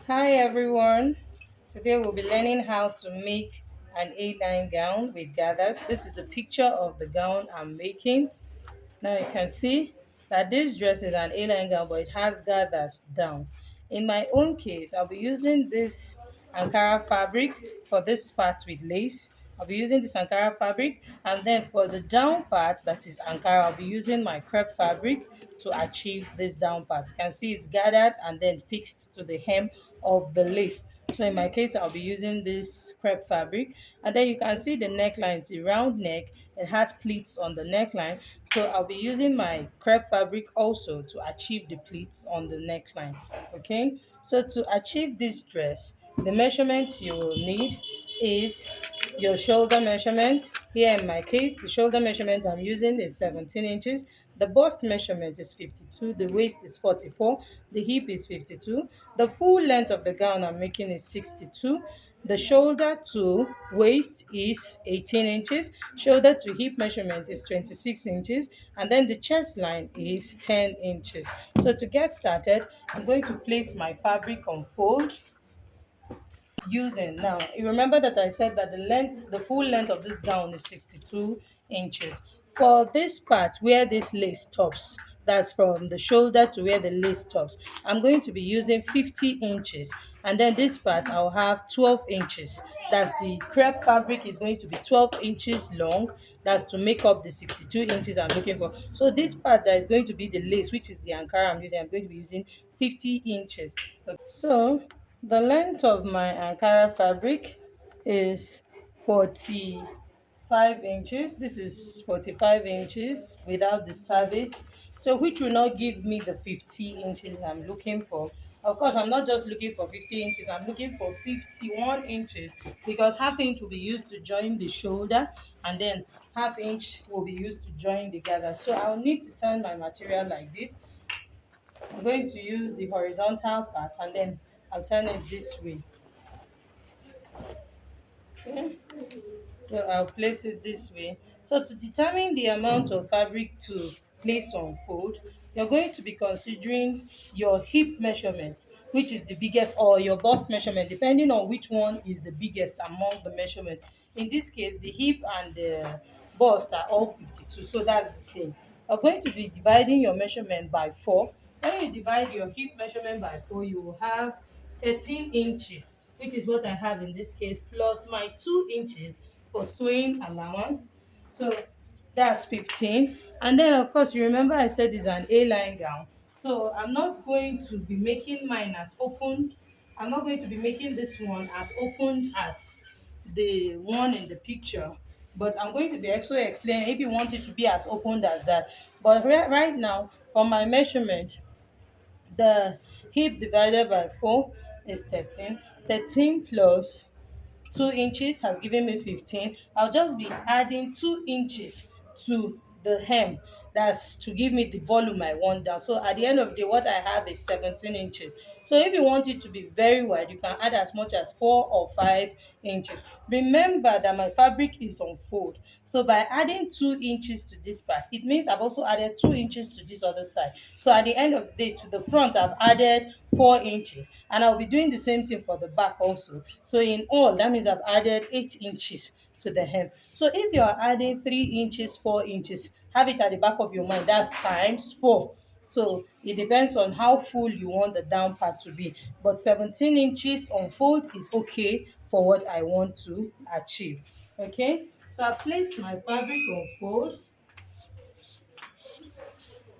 Hi everyone. Today we'll be learning how to make an A-line gown with gathers. This is the picture of the gown I'm making. Now you can see that this dress is an A-line gown, but it has gathers down. In my own case, I'll be using this Ankara fabric for this part with lace. I'll be using this Ankara fabric, and then for the down part that is Ankara, I'll be using my crepe fabric to achieve this down part. You can see it's gathered and then fixed to the hem of the lace. So in my case, I'll be using this crepe fabric, and then you can see the neckline. It's a round neck. It has pleats on the neckline. So I'll be using my crepe fabric also to achieve the pleats on the neckline. Okay. So to achieve this dress, the measurement you will need is your shoulder measurement. Here in my case, the shoulder measurement I'm using is 17 inches. The bust measurement is 52, the waist is 44, the hip is 52. The full length of the gown I'm making is 62. The shoulder to waist is 18 inches. Shoulder to hip measurement is 26 inches. And then the chest line is 10 inches. So to get started, I'm going to place my fabric on fold using. Now you remember that I said that the full length of this gown is 62 inches. For this part where this lace stops, that's from the shoulder to where the lace stops, I'm going to be using 50 inches, and then this part I'll have 12 inches. That's the crepe fabric is going to be 12 inches long. That's to make up the 62 inches I'm looking for. So this part that is going to be the lace, which is the Ankara I'm going to be using 50 inches. So the length of my Ankara fabric is 45 inches. This is 45 inches without the savage. So which will not give me the 50 inches I'm looking for. Of course, I'm not just looking for 50 inches, I'm looking for 51 inches, because half inch will be used to join the shoulder, and then half inch will be used to join the gather. So I'll need to turn my material like this. I'm going to use the horizontal part, and then I'll turn it this way. Okay. So I'll place it this way. So to determine the amount of fabric to place on fold, you're going to be considering your hip measurement, which is the biggest, or your bust measurement, depending on which one is the biggest among the measurement. In this case, the hip and the bust are all 52, so that's the same. You're going to be dividing your measurement by 4. When you divide your hip measurement by 4, you will have 13 inches, which is what I have in this case, plus my 2 inches for sewing allowance. So that's 15. And then, of course, you remember I said it's an A-line gown. So I'm not going to be making mine as opened. I'm not going to be making this one as opened as the one in the picture. But I'm going to be actually explaining if you want it to be as opened as that. But right now, for my measurement, the hip divided by 4 is 13. 13 plus 2 inches has given me 15. I'll just be adding 2 inches to the hem. That's to give me the volume I want down. So at the end of the day, what I have is 17 inches. So if you want it to be very wide, you can add as much as 4 or 5 inches. Remember that my fabric is on fold. So by adding 2 inches to this part, it means I've also added 2 inches to this other side. So at the end of the day, to the front, I've added 4 inches. And I'll be doing the same thing for the back also. So in all, that means I've added 8 inches to the hem. So if you're adding 3 inches, 4 inches, have it at the back of your mind. That's times 4. So it depends on how full you want the down part to be. But 17 inches on fold is okay for what I want to achieve. Okay, so I placed my fabric on fold.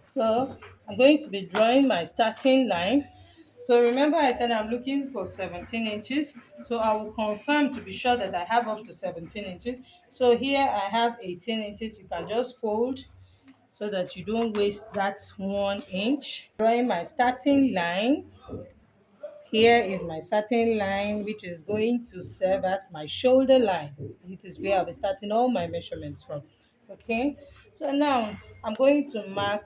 So I'm going to be drawing my starting line. So remember I said I'm looking for 17 inches. So I will confirm to be sure that I have up to 17 inches. So here I have 18 inches. You can just fold so that you don't waste that 1 inch. Drawing my starting line. Here is my starting line, which is going to serve as my shoulder line. It is where I'll be starting all my measurements from. Okay, so now I'm going to mark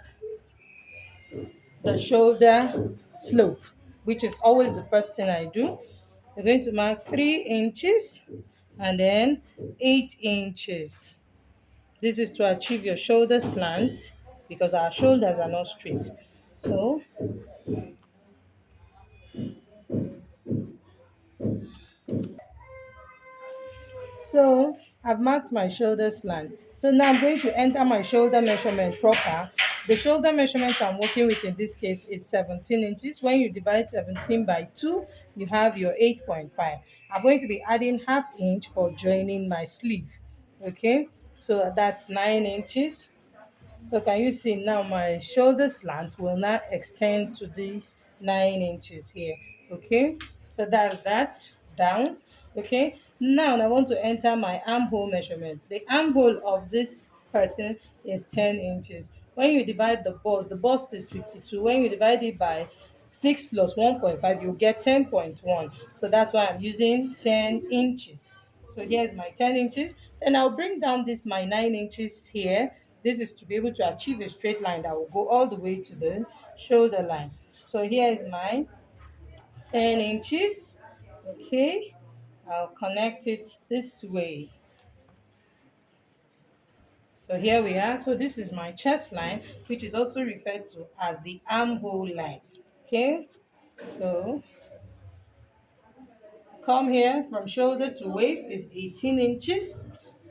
the shoulder slope, which is always the first thing I do. We're going to mark 3 inches and then 8 inches. This is to achieve your shoulder slant, because our shoulders are not straight. So So I've marked my shoulder slant. So now I'm going to enter my shoulder measurement proper. The shoulder measurement I'm working with in this case is 17 inches. When you divide 17 by 2, you have your 8.5. I'm going to be adding half inch for joining my sleeve. Okay, so that's 9 inches. So can you see now my shoulder slant will now extend to these 9 inches here. Okay, so that's that down. Okay, now I want to enter my armhole measurement. The armhole of this person is 10 inches. When you divide the bust is 52. When you divide it by 6 plus 1.5, you get 10.1. So that's why I'm using 10 inches. So here's my 10 inches. Then I'll bring down this my 9 inches here. This is to be able to achieve a straight line that will go all the way to the shoulder line. So here is my 10 inches. Okay, I'll connect it this way. So here we are. So this is my chest line, which is also referred to as the armhole line. Okay, so come here from shoulder to waist is 18 inches.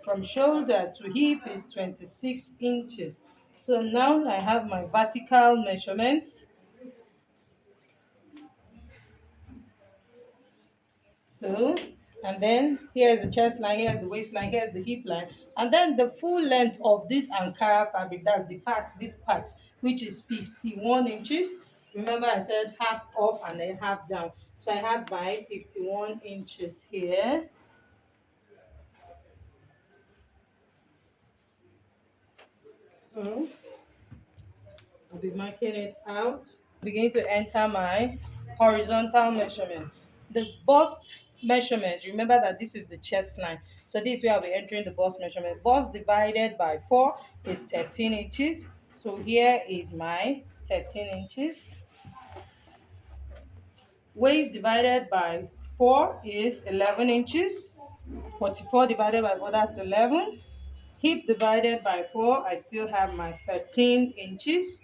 From shoulder to hip is 26 inches. So now I have my vertical measurements. So, and then here's the chest line, here's the waistline, here's the hip line. And then the full length of this Ankara fabric, that's the part, this part, which is 51 inches. Remember I said half up and then half down. So I have my 51 inches here. So I'll be marking it out. Begin to enter my horizontal measurement. The bust measurements, remember that this is the chest line. So this way I'll be entering the bust measurement. Bust divided by 4 is 13 inches. So here is my 13 inches. Waist divided by 4 is 11 inches. 44 divided by 4, that's 11. Hip divided by 4, I still have my 13 inches.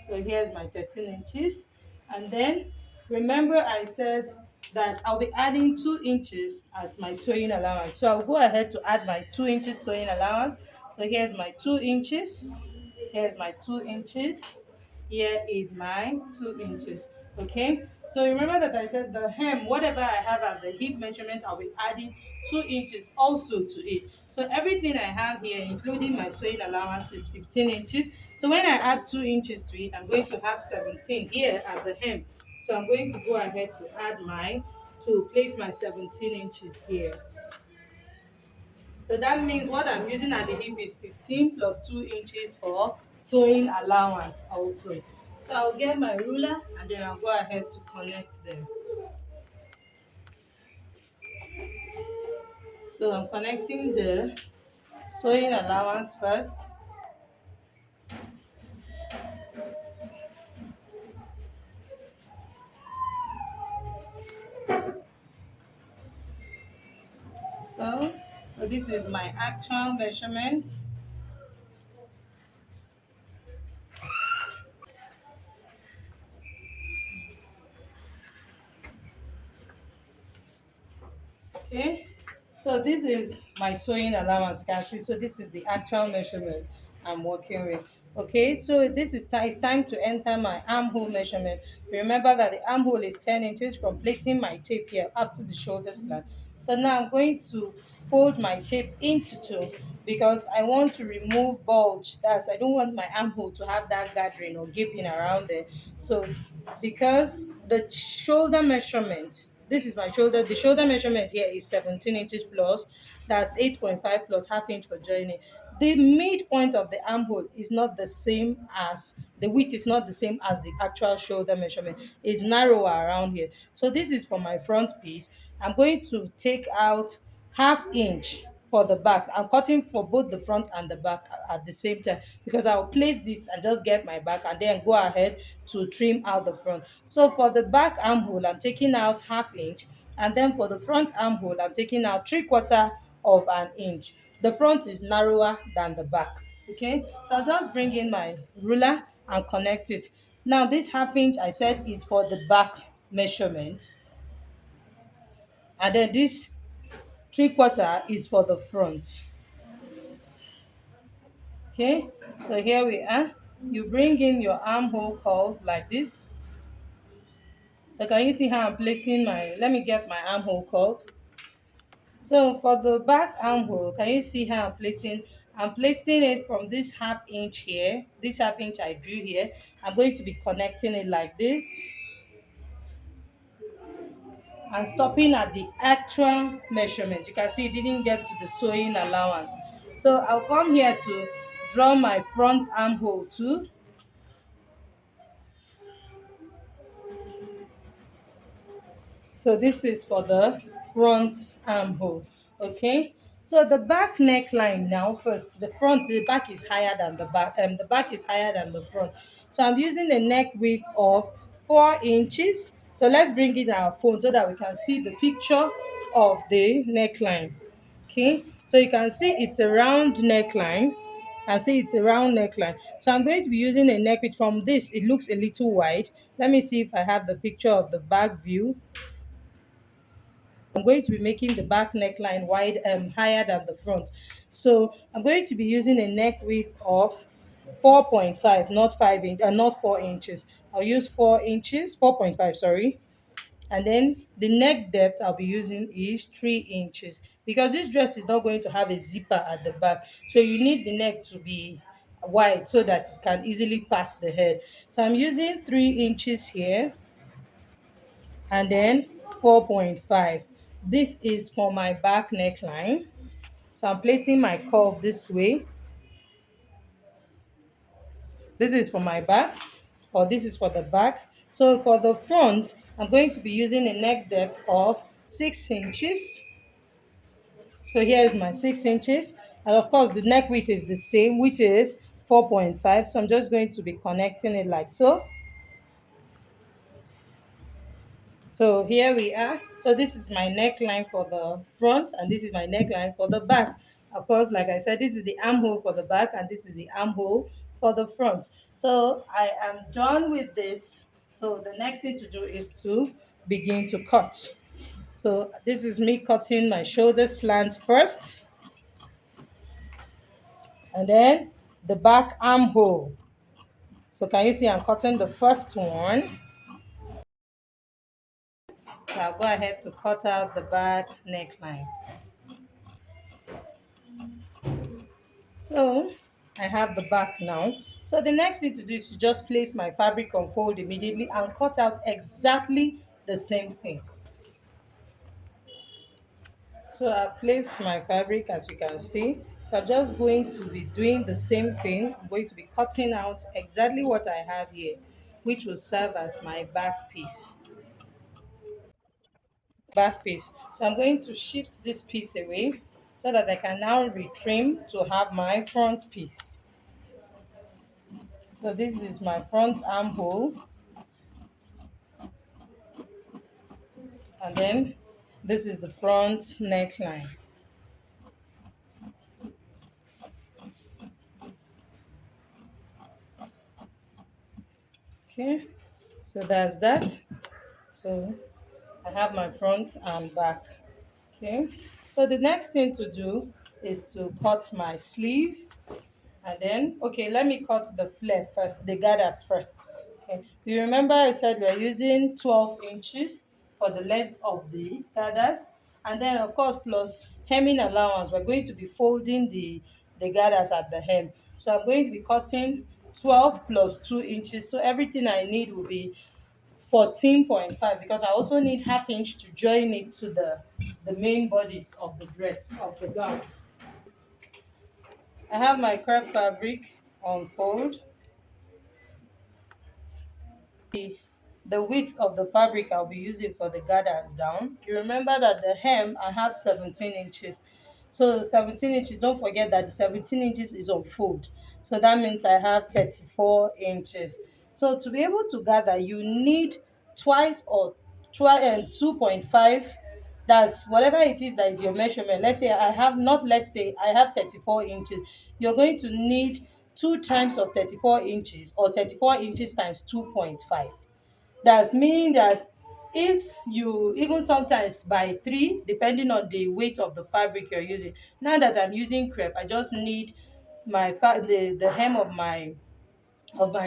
So here's my 13 inches. And then remember I said that I'll be adding 2 inches as my sewing allowance. So I'll go ahead to add my 2 inches sewing allowance. So here's my 2 inches. Here's my 2 inches. Here is my 2 inches. Okay, so remember that I said the hem, whatever I have at the hip measurement, I'll be adding 2 inches also to it. So everything I have here, including my sewing allowance, is 15 inches. So when I add 2 inches to it, I'm going to have 17 here at the hem. So I'm going to go ahead to add to place my 17 inches here. So that means what I'm using at the hip is 15 plus 2 inches for sewing allowance also. So I'll get my ruler and then I'll go ahead to connect them. So I'm connecting the sewing allowance first. So this is my actual measurement. Okay, so this is my sewing allowance, you can see. So this is the actual measurement I'm working with. Okay, so this is it's time to enter my armhole measurement. Remember that the armhole is 10 inches from placing my tape here after the shoulder slant. So now I'm going to fold my tape into 2 because I want to remove bulge. That's, I don't want my armhole to have that gathering or gaping around there. So because the shoulder measurement, this is my shoulder, the shoulder measurement here is 17 inches plus, that's 8.5 plus half inch for joining. The midpoint of the armhole is not the same as the width, is not the same as the actual shoulder measurement. It's narrower around here. So this is for my front piece. I'm going to take out half inch for the back. I'm cutting for both the front and the back at the same time because I'll place this and just get my back and then go ahead to trim out the front. So for the back armhole, I'm taking out half inch, and then for the front armhole, I'm taking out 3/4 of an inch. The front is narrower than the back. Okay, so I'll just bring in my ruler and connect it. Now this half inch I said is for the back measurement, and then this 3/4 is for the front. Okay, so here we are. You bring in your armhole curve like this. So can you see how I'm placing my, let me get my armhole curve. So for the back armhole, can you see how I'm placing it from this 1/2 inch here, this 1/2 inch I drew here. I'm going to be connecting it like this and stopping at the actual measurement. You can see it didn't get to the sewing allowance. So I'll come here to draw my front armhole too. So this is for the front armhole. Okay. So the back neckline now, first the back is higher than the back is higher than the front. So I'm using a neck width of 4 inches. So let's bring in our phone so that we can see the picture of the neckline. Okay. So you can see it's a round neckline. I see it's a round neckline. So I'm going to be using a neck width. From this, it looks a little wide. Let me see if I have the picture of the back view. I'm going to be making the back neckline higher than the front. So I'm going to be using a neck width of 4.5, not 5 inch, not 4 inches. I'll use 4 inches, 4.5, sorry. And then the neck depth I'll be using is 3 inches because this dress is not going to have a zipper at the back. So you need the neck to be wide so that it can easily pass the head. So I'm using 3 inches here and then 4.5. This is for my back neckline. So I'm placing my curve this way. This is for my back, or this is for the back. So for the front, I'm going to be using a neck depth of 6 inches. So here is my 6 inches. And of course, the neck width is the same, which is 4.5. So I'm just going to be connecting it like so. So here we are. So this is my neckline for the front and this is my neckline for the back. Of course, like I said, this is the armhole for the back and this is the armhole for the front. So I am done with this. So the next thing to do is to begin to cut. So this is me cutting my shoulder slant first and then the back armhole. So can you see I'm cutting the first one? So I'll go ahead to cut out the back neckline. So I have the back now. So the next thing to do is to just place my fabric on fold immediately and cut out exactly the same thing. So I've placed my fabric as you can see. So I'm just going to be doing the same thing. I'm going to be cutting out exactly what I have here, which will serve as my back piece. So I'm going to shift this piece away so that I can now retrim to have my front piece. So this is my front armhole. And then this is the front neckline. Okay, so that's that. So I have my front and back. Okay, so the next thing to do is to cut my sleeve. And then, okay, let me cut the flare first, the gathers first. Okay, you remember I said we're using 12 inches for the length of the gathers, and then of course plus hemming allowance. We're going to be folding the gathers at the hem. So I'm going to be cutting 12 plus 2 inches. So everything I need will be 14.5 because I also need 1/2 inch to join it to the main bodies of the dress, of the gown. I have my crepe fabric on fold. The width of the fabric I'll be using for the gathers down. You remember that the hem I have 17 inches. So 17 inches, don't forget that the 17 inches is on fold. So that means I have 34 inches. So to be able to gather, you need twice or 2.5. That's whatever it is that is your measurement. Let's say I have not, let's say I have 34 inches. You're going to need 2 times of 34 inches or 34 inches times 2.5. That's meaning that if you even sometimes by 3 depending on the weight of the fabric you're using. Now that I'm using crepe, I just need the hem of my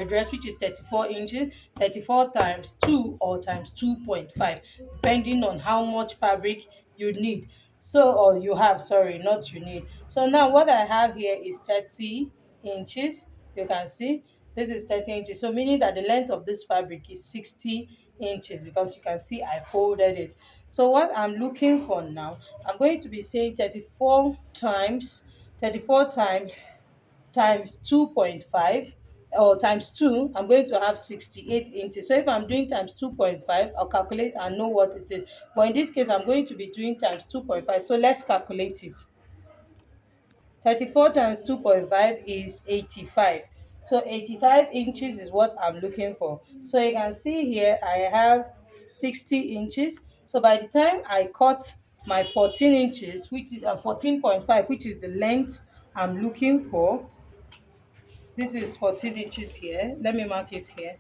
dress, which is 34 inches, 34 times 2 or times 2.5, depending on how much fabric you need. So, or you have, sorry, not you need. So now what I have here is 30 inches. You can see this is 30 inches. So meaning that the length of this fabric is 60 inches, because you can see I folded it. So what I'm looking for now, I'm going to be saying 34 times 2.5, or times 2, I'm going to have 68 inches. So if I'm doing times 2.5, I'll calculate and know what it is. But in this case, I'm going to be doing times 2.5. So let's calculate it. 34 times 2.5 is 85. So 85 inches is what I'm looking for. So you can see here I have 60 inches. So by the time I cut my 14 inches, which is 14.5, which is the length I'm looking for, this is 14 inches here. Let me mark it here.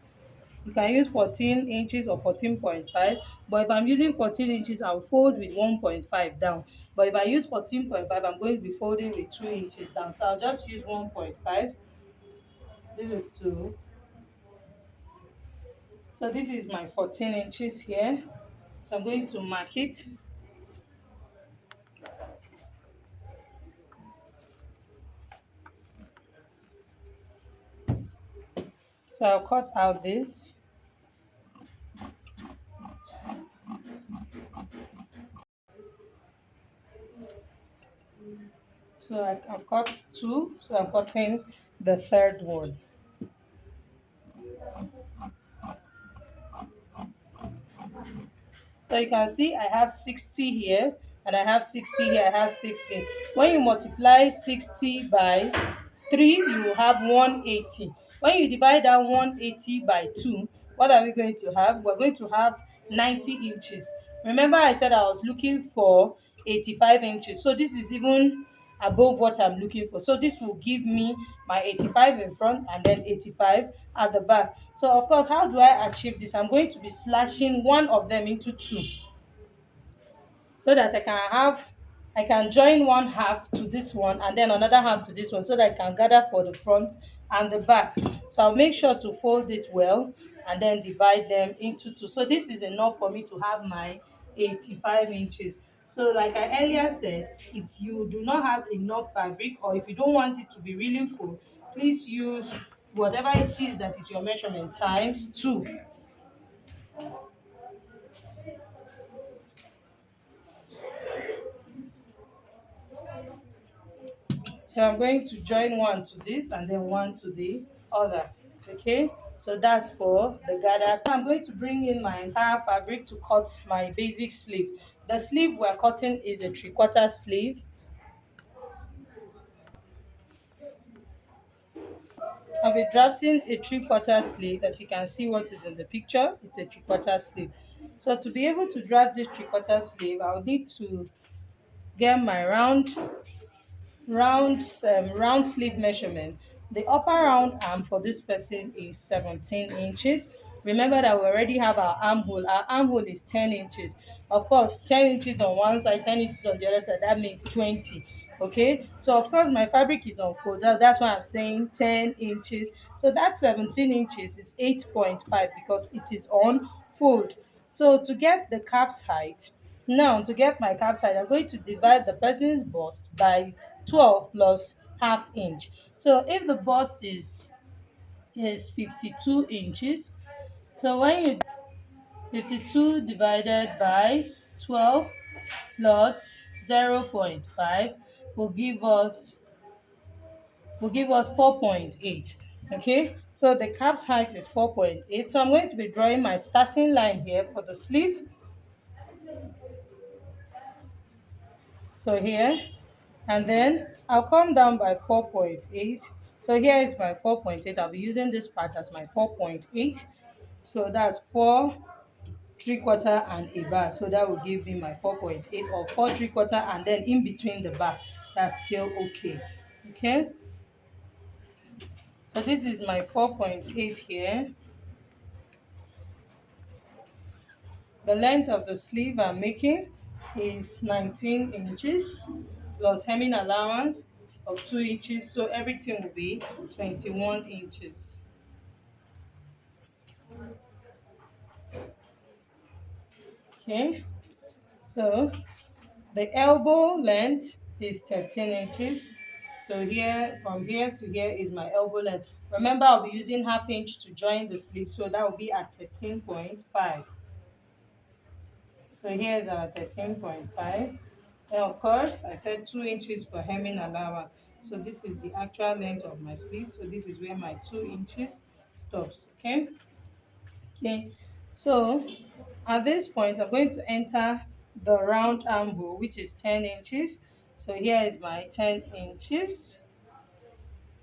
You can use 14 inches or 14.5, but if I'm using 14 inches, I'll fold with 1.5 down. But if I use 14.5, I'm going to be folding with 2 inches down. So I'll just use 1.5. This is 2. So this is my 14 inches here. So I'm going to mark it. So I'll cut out this. So I've cut 2. So I'm cutting the third one. So you can see I have 60 here and I have 60 here, I have 60. When you multiply 60 by 3, you will have 180. When you divide that 180 by 2, what are we going to have? We're going to have 90 inches. Remember I said I was looking for 85 inches. So this is even above what I'm looking for. So this will give me my 85 in front and then 85 at the back. So of course, how do I achieve this? I'm going to be slashing one of them into 2, so that I can join one half to this one and then another half to this one, so that I can gather for the front and the back. So I'll make sure to fold it well and then divide them into 2. So this is enough for me to have my 85 inches. So like I earlier said, if you do not have enough fabric, or if you don't want it to be really full, please use whatever it is that is your measurement times 2. So I'm going to join one to this and then one to the other. Okay, so that's for the gather. Now I'm going to bring in my entire fabric to cut my basic sleeve. The sleeve we're cutting is a 3/4 sleeve. I'll be drafting a 3/4 sleeve. As you can see what is in the picture, it's a 3/4 sleeve. So to be able to draft this 3/4 sleeve, I'll need to get my round sleeve measurement. The upper round arm for this person is 17 inches. Remember that we already have our armhole. Our armhole is 10 inches. Of course, 10 inches on one side, 10 inches on the other side, that makes 20. Okay, so of course my fabric is unfolded. That's why I'm saying 10 inches. So that 17 inches is 8.5, because it is on fold. So to get the cap's height, now to get my cap's height, I'm going to divide the person's bust by 12 plus half inch. So if the bust is 52 inches, so when you 52 divided by 12 plus 0.5 will give us 4.8. Okay, so the cap's height is 4.8. So I'm going to be drawing my starting line here for the sleeve. So here, and then I'll come down by 4.8. So here is my 4.8. I'll be using this part as my 4.8. So that's 4 3/4 and a bar. So that will give me my 4.8, or 4 3/4 and then in between the bar. That's still okay. Okay. So this is my 4.8 here. The length of the sleeve I'm making is 19 inches plus hemming allowance of 2 inches, so everything will be 21 inches. Okay, so the elbow length is 13 inches. So here, from here to here is my elbow length. Remember, I'll be using half inch to join the sleeve, so that will be at 13.5. So here's our 13.5. And of course, I said 2 inches for hemming allowance. So this is the actual length of my sleeve. So this is where my 2 inches stops. Okay. Okay. So at this point, I'm going to enter the round armhole, which is 10 inches. So here is my 10 inches.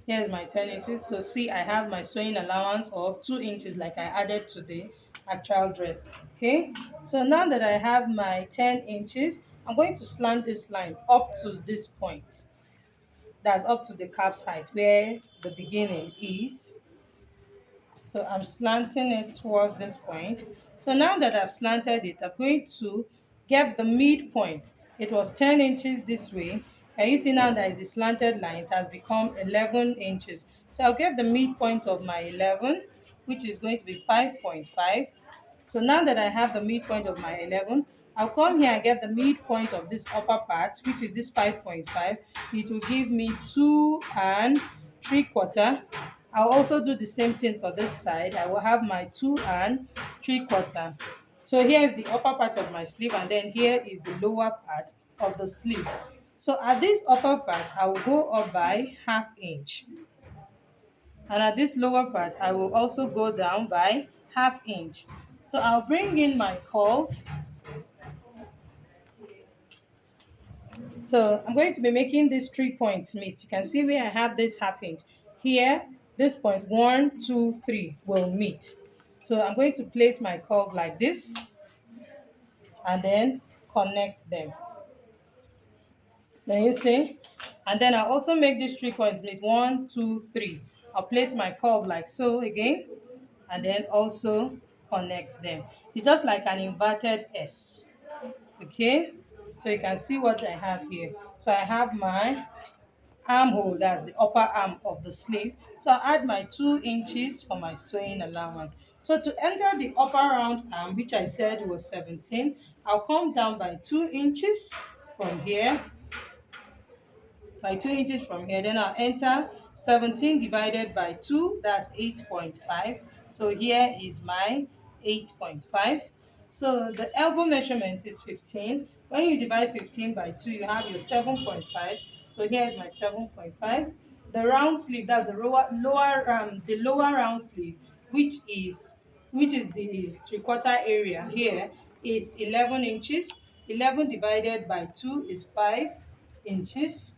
Here's my 10 inches. So see, I have my sewing allowance of 2 inches like I added to the actual dress. Okay. So now that I have my 10 inches, I'm going to slant this line up to this point. That's up to the calf's height where the beginning is. So I'm slanting it towards this point. So now that I've slanted it, I'm going to get the midpoint. It was 10 inches this way. Can you see now that it's a slanted line? It has become 11 inches. So I'll get the midpoint of my 11, which is going to be 5.5. So now that I have the midpoint of my 11, I'll come here and get the midpoint of this upper part, which is this 5.5. It will give me 2 and 3/4. I'll also do the same thing for this side. I will have my 2 and 3/4. So here is the upper part of my sleeve, and then here is the lower part of the sleeve. So at this upper part, I will go up by half inch. And at this lower part, I will also go down by half inch. So I'll bring in my curve. So I'm going to be making these 3 points meet. You can see where I have this half inch. Here, this point 1, 2, 3 will meet. So I'm going to place my curve like this and then connect them. Then you see? And then I'll also make these 3 points meet. 1, 2, 3. I'll place my curve like so again and then also connect them. It's just like an inverted S. Okay? So you can see what I have here. So I have my armhole, that's the upper arm of the sleeve. So I add my 2 inches for my sewing allowance. So to enter the upper round arm, which I said was 17, I'll come down by 2 inches from here, by 2 inches from here. Then I'll enter 17 divided by 2, that's 8.5. So here is my 8.5. So the elbow measurement is 15. When you divide 15 by 2, you have your 7.5. So here is my 7.5. The round sleeve, that's the lower round sleeve, which is the 3/4 area here, is 11 inches. 11 divided by 2 is 5 inches.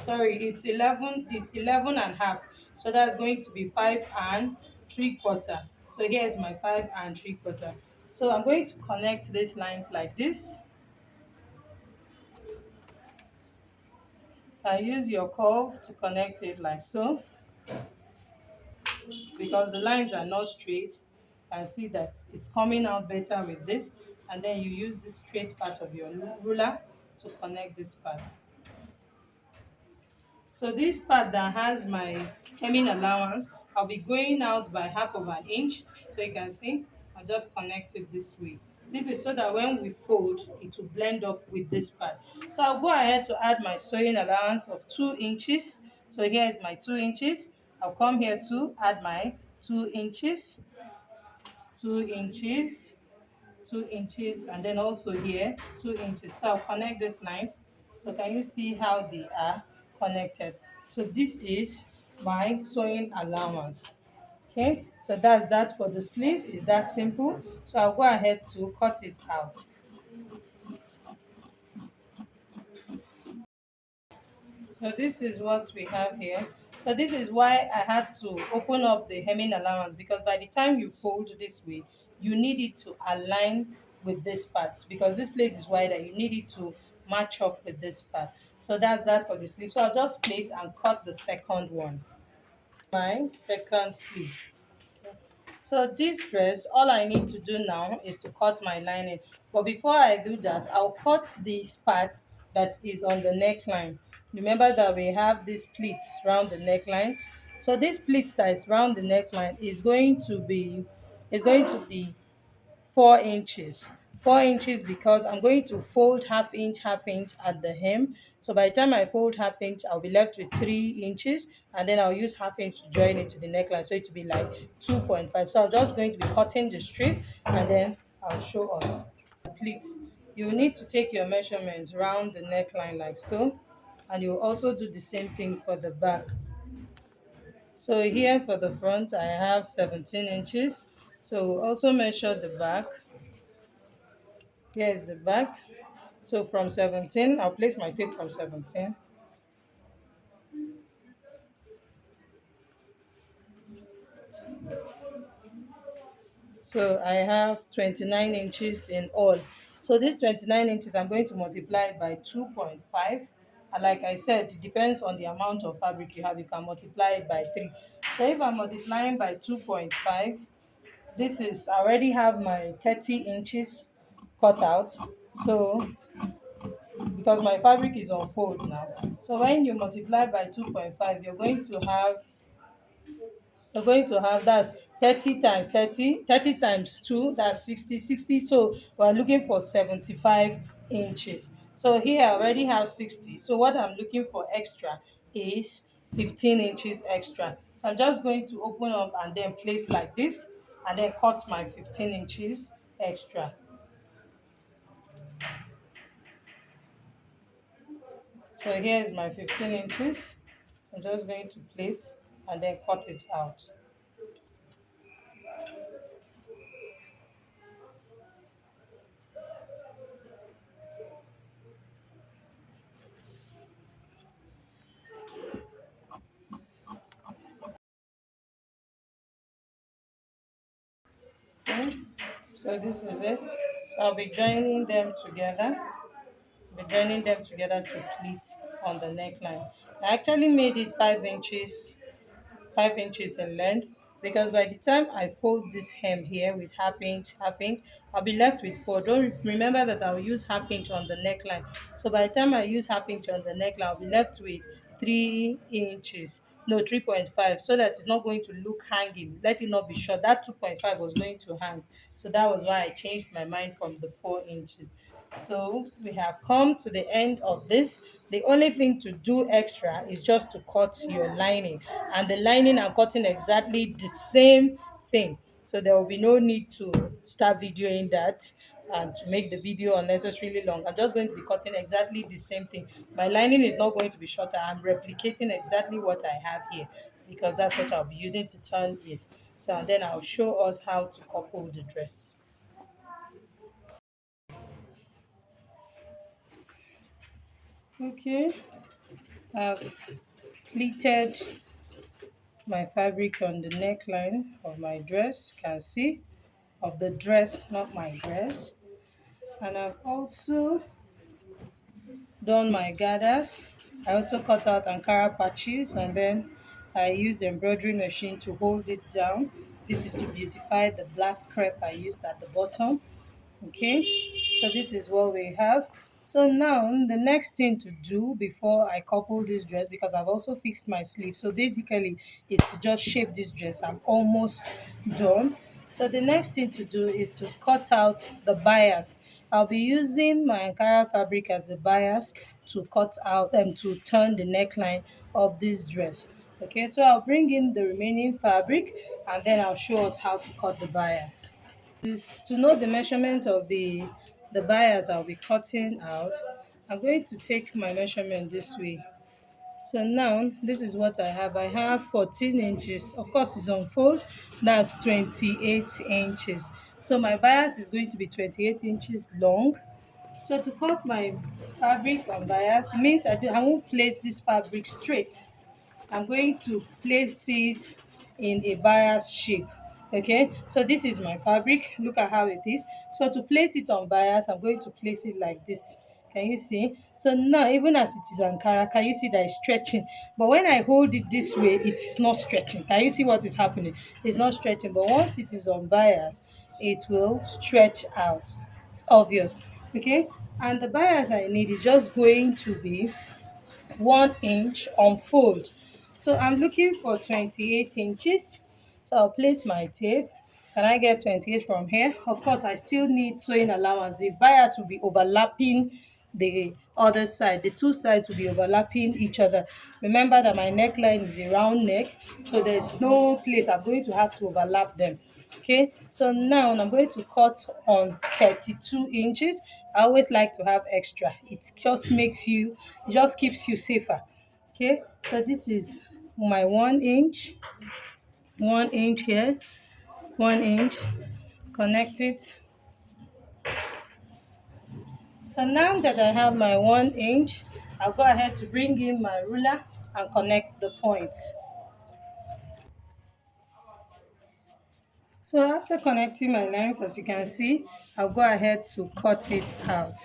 Sorry, it's 11 and a half. So that's going to be 5 and 3/4. So here is my 5 and 3/4. So I'm going to connect these lines like this. Use your curve to connect it like so, because the lines are not straight. I see that it's coming out better with this, and then you use the straight part of your ruler to connect this part. So this part that has my hemming allowance, I'll be going out by half of an inch. So you can see, I'll just connect it this way. This is so that when we fold, it will blend up with this part. So I'll go ahead to add my sewing allowance of 2 inches. So here is my 2 inches. I'll come here to add my 2 inches, 2 inches, 2 inches, and then also here 2 inches. So I'll connect these lines. So can you see how they are connected? So this is my sewing allowance. Okay, so that's that for the sleeve. Is that simple? So I'll go ahead to cut it out. So this is what we have here. So this is why I had to open up the hemming allowance, because by the time you fold this way, you need it to align with this part, because this place is wider. You need it to match up with this part. So that's that for the sleeve. So I'll just place and cut the second one. My second sleeve. So this dress, all I need to do now is to cut my lining. But before I do that, I'll cut this part that is on the neckline. Remember that we have these pleats round the neckline. So this pleats that is round the neckline is going to be 4 inches. 4 inches because I'm going to fold half inch at the hem. So by the time I fold half inch, I'll be left with 3 inches, and then I'll use half inch to join it to the neckline. So it will be like 2.5. So I'm just going to be cutting the strip, and then I'll show us. Pleats. You need to take your measurements round the neckline like so, and you also do the same thing for the back. So here for the front, I have 17 inches. So also measure the back. Here is the back. So from 17, I'll place my tape from 17. So I have 29 inches in all. So this 29 inches, I'm going to multiply it by 2.5. And like I said, it depends on the amount of fabric you have. You can multiply it by 3. So if I'm multiplying by 2.5, I already have my 30 inches cut out. So because my fabric is on fold now. So when you multiply by 2.5, you're going to have that's 30 times 30, 30 times 2, that's 60, 60. So we're looking for 75 inches. So here I already have 60. So what I'm looking for extra is 15 inches extra. So I'm just going to open up and then place like this, and then cut my 15 inches extra. So here is my 15 inches. So I'm just going to place and then cut it out. Okay. So this is it. So I'll be joining them together. To pleat on the neckline. I actually made it 5 inches, 5 inches in length, because by the time I fold this hem here with half inch, I'll be left with 4. Don't remember that I'll use half inch on the neckline. So by the time I use half inch on the neckline, I'll be left with 3 inches. No, 3.5, so that it's not going to look hanging. Let it not be short. That 2.5 was going to hang. So that was why I changed my mind from the 4 inches. So we have come to the end of this. The only thing to do extra is just to cut your lining, and the lining I'm cutting exactly the same thing. So there will be no need to start videoing that and to make the video unnecessarily long. I'm just going to be cutting exactly the same thing. My lining is not going to be shorter. I'm replicating exactly what I have here, because that's what I'll be using to turn it. So and then I'll show us how to couple the dress. Okay, I've pleated my fabric on the neckline of my dress. You can see, of the dress, not my dress. And I've also done my gathers. I also cut out Ankara patches, and then I used the embroidery machine to hold it down. This is to beautify the black crepe I used at the bottom. Okay, so this is what we have. So now the next thing to do before I couple this dress, because I've also fixed my sleeve, so basically is to just shape this dress. I'm almost done. So the next thing to do is to cut out the bias. I'll be using my Ankara fabric as a bias to cut out and to turn the neckline of this dress. Okay, so I'll bring in the remaining fabric, and then I'll show us how to cut the bias. Is to know the measurement of the bias I'll be cutting out. I'm going to take my measurement this way. So now this is what I have. I have 14 inches. Of course, it's on fold. That's 28 inches. So my bias is going to be 28 inches long. So to cut my fabric on bias, it means I won't place this fabric straight. I'm going to place it in a bias shape. Okay, so this is my fabric. Look at how it is. So to place it on bias, I'm going to place it like this. Can you see? So now, even as it is Ankara, can you see that it's stretching? But when I hold it this way, it's not stretching. Can you see what is happening? It's not stretching. But once it is on bias, it will stretch out. It's obvious. Okay? And the bias I need is just going to be 1 inch on fold. So I'm looking for 28 inches. So I'll place my tape. Can I get 28 from here? Of course, I still need sewing allowance. The bias will be overlapping the other side. The two sides will be overlapping each other. Remember that my neckline is a round neck, so there's no place I'm going to have to overlap them. Okay, so now I'm going to cut on 32 inches. I always like to have extra. It just makes you, it just keeps you safer. Okay, so this is my 1 inch, 1 inch here, 1 inch, connect it. So now that I have my 1 inch, I'll go ahead to bring in my ruler and connect the points. So after connecting my lines, as you can see, I'll go ahead to cut it out.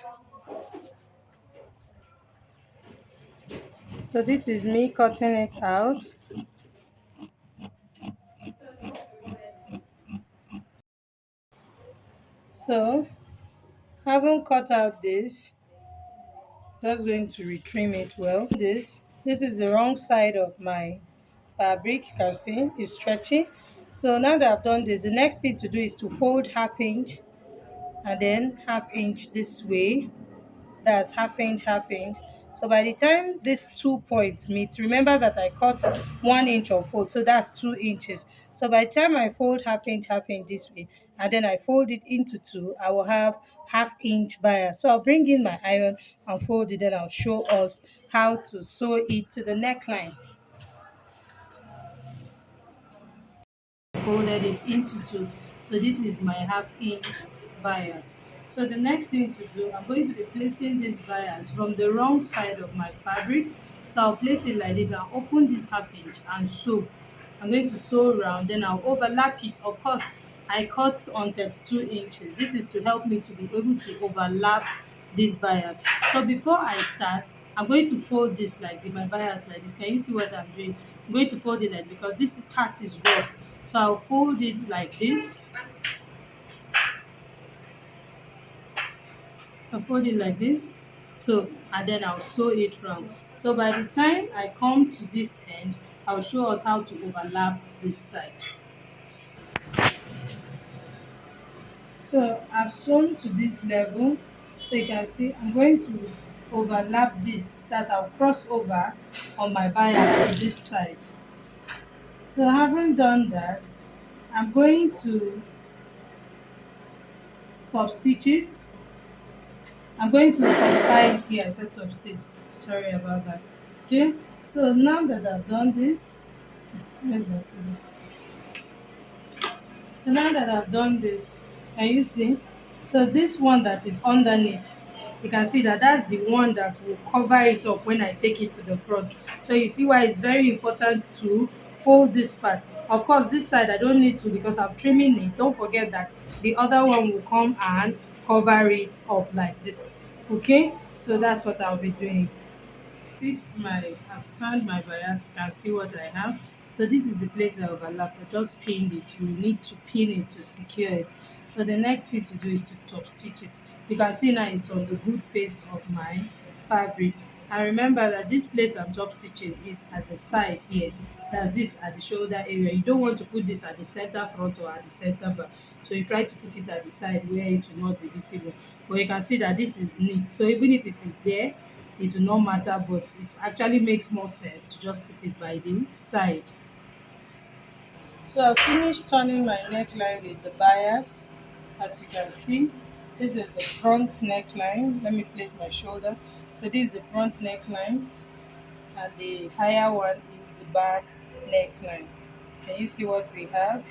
So this is me cutting it out. So having cut out this, just going to retrim it well. This is the wrong side of my fabric. You can see it's stretchy. So now that I've done this, the next thing to do is to fold 1/2 inch and then 1/2 inch this way. That's 1/2 inch, 1/2 inch. So by the time these 2 points meet, remember that I cut 1 inch on fold, so that's 2 inches. So by the time I fold 1/2 inch, 1/2 inch this way, and then I fold it into two, I will have 1/2 inch bias. So I'll bring in my iron and fold it, then I'll show us how to sew it to the neckline. Folded it into two. So this is my 1/2 inch bias. So the next thing to do, I'm going to be placing this bias from the wrong side of my fabric. So I'll place it like this and open this 1/2 inch and sew. I'm going to sew around, then I'll overlap it. Of course, I cut on 32 inches. This is to help me to be able to overlap this bias. So before I start, I'm going to fold this like this, my bias like this. Can you see what I'm doing? I'm going to fold it like, because this part is rough. So I'll fold it like this. I'll fold it like this. So, and then I'll sew it round. So by the time I come to this end, I'll show us how to overlap this side. So I've sewn to this level. So you can see I'm going to overlap this. That's, I'll cross over on my bias to this side. So having done that, I'm going to top stitch it. I'm going to solidify it here. I said top stitch. Sorry about that. Okay. So now that I've done this, where's my scissors? So now that I've done this, can you see? So this one that is underneath, you can see that that's the one that will cover it up when I take it to the front. So you see why it's very important to fold this part. Of course, this side I don't need to, because I'm trimming it. Don't forget that the other one will come and cover it up like this. Okay, so that's what I'll be doing. I've turned my bias. You can see what I have. So this is the place I overlapped. I just pinned it. You need to pin it to secure it. So the next thing to do is to top stitch it. You can see now it's on the good face of my fabric. And remember that this place I'm top stitching is at the side here. That's this at the shoulder area. You don't want to put this at the center front or at the center back. So you try to put it at the side where it will not be visible. But you can see that this is neat. So even if it is there, it will not matter, but it actually makes more sense to just put it by the side. So I've finished turning my neckline with the bias. As you can see, this is the front neckline. Let me place my shoulder. So this is the front neckline, and the higher one is the back neckline. Can you see what we have?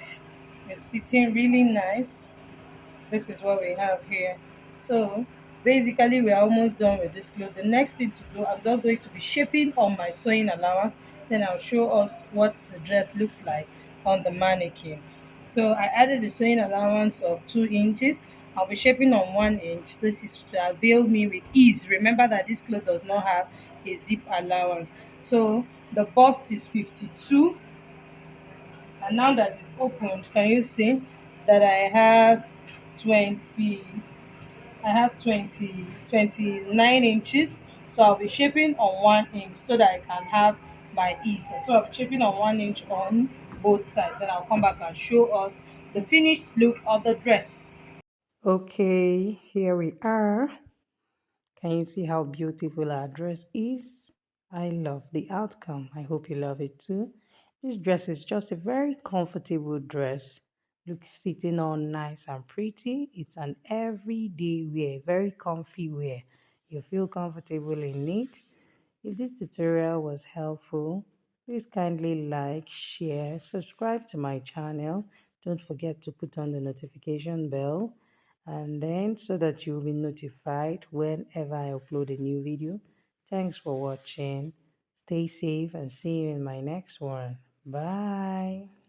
It's sitting really nice. This is what we have here. So basically we are almost done with this cloth. The next thing to do, I'm just going to be shaping on my sewing allowance, then I'll show us what the dress looks like on the mannequin. So I added the sewing allowance of 2 inches. I'll be shaping on 1 inch. This is to avail me with ease. Remember that this cloth does not have a zip allowance. So the bust is 52, and now that it's opened, can you see that I have 20, I have 29 inches. So I'll be shaping on 1 inch so that I can have my ease. So I'll be shaping on 1 inch on both sides, and I'll come back and show us the finished look of the dress. Okay, here we are. Can you see how beautiful our dress is? I love the outcome. I hope you love it too. This dress is just a very comfortable dress. Looks sitting on nice and pretty. It's an everyday wear, very comfy wear. You feel comfortable in it. If this tutorial was helpful, please kindly like, share, subscribe to my channel. Don't forget to put on the notification bell, and then so that you'll be notified whenever I upload a new video. Thanks for watching. Stay safe and see you in my next one. Bye.